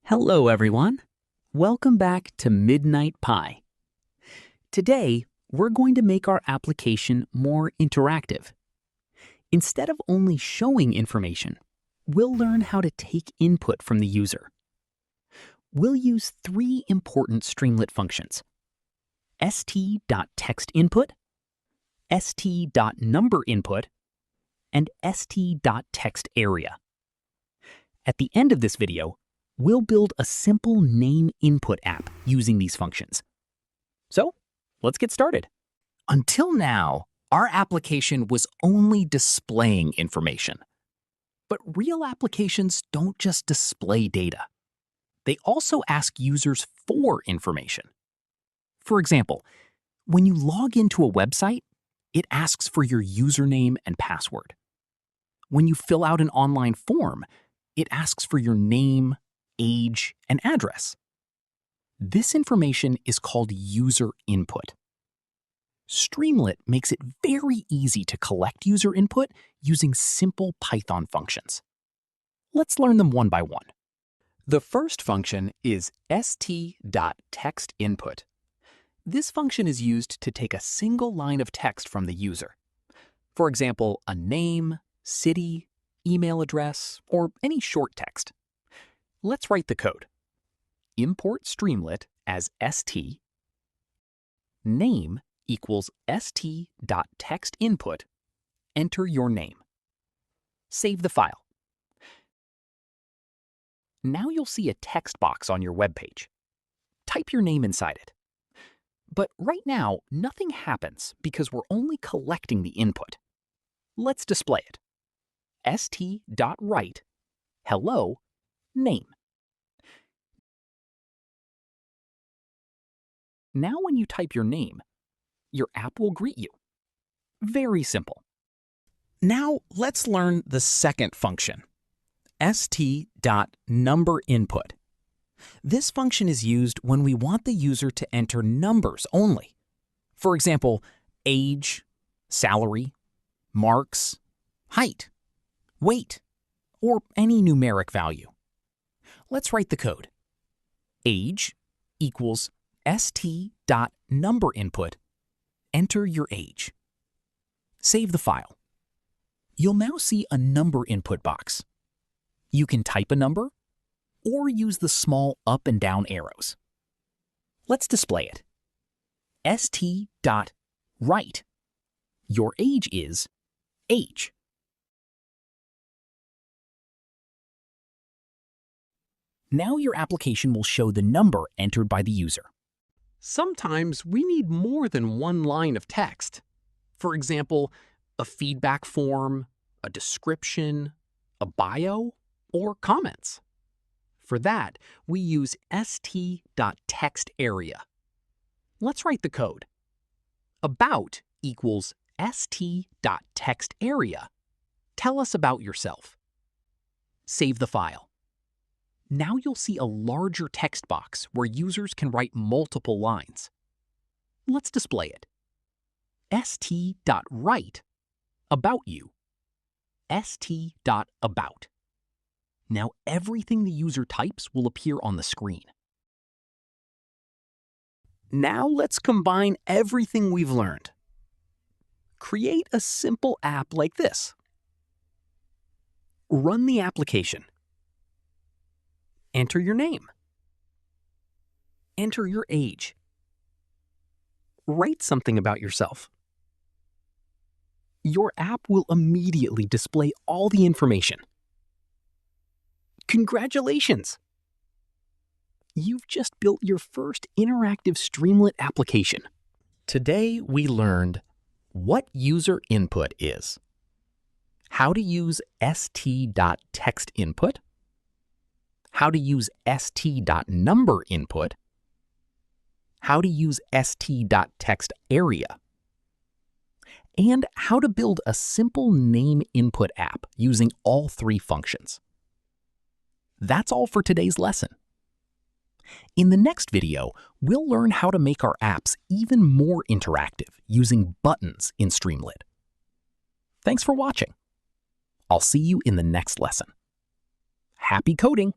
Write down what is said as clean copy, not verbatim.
Hello, everyone. Welcome back to Midnight Pie. Today, we're going to make our application more interactive. Instead of only showing information, we'll learn how to take input from the user. We'll use three important Streamlit functions: st.text input, st.number input, and st.text area. At the end of this video, we'll build a simple name input app using these functions. So, let's get started. Until now, our application was only displaying information. But real applications don't just display data. They also ask users for information. For example, when you log into a website, it asks for your username and password. When you fill out an online form, it asks for your name, age, and address. This information is called user input. Streamlit makes it very easy to collect user input using simple Python functions. Let's learn them one by one. The first function is st.text input. This function is used to take a single line of text from the user. For example, a name, city, email address, or any short text. Let's write the code. Import Streamlit as st, name equals st.text input, enter your name. Save the file. Now you'll see a text box on your web page. Type your name inside it. But right now, nothing happens because we're only collecting the input. Let's display it. st.write, hello, name. Now when you type your name, your app will greet you. Very simple. Now let's learn the second function, st.number input. This function is used when we want the user to enter numbers only. For example, age, salary, marks, height, weight, or any numeric value. Let's write the code. Age equals st.number input, enter your age. Save the file. You'll now see a number input box. You can type a number or use the small up and down arrows. Let's display it. st.write. Your age is age. Now your application will show the number entered by the user. Sometimes we need more than one line of text. For example, a feedback form, a description, a bio, or comments. For that, we use st.text area. Let's write the code. About equals st.text area. Tell us about yourself. Save the file. Now you'll see a larger text box where users can write multiple lines. Let's display it. st.write, about you. st.about. Now everything the user types will appear on the screen. Now let's combine everything we've learned. Create a simple app like this. Run the application. Enter your name. Enter your age. Write something about yourself. Your app will immediately display all the information. Congratulations! You've just built your first interactive Streamlit application. Today we learned what user input is, how to use st.text input, how to use st.number input, how to use st.text area, and how to build a simple name input app using all three functions. That's all for today's lesson. In the next video, we'll learn how to make our apps even more interactive using buttons in Streamlit. Thanks for watching. I'll see you in the next lesson. Happy coding!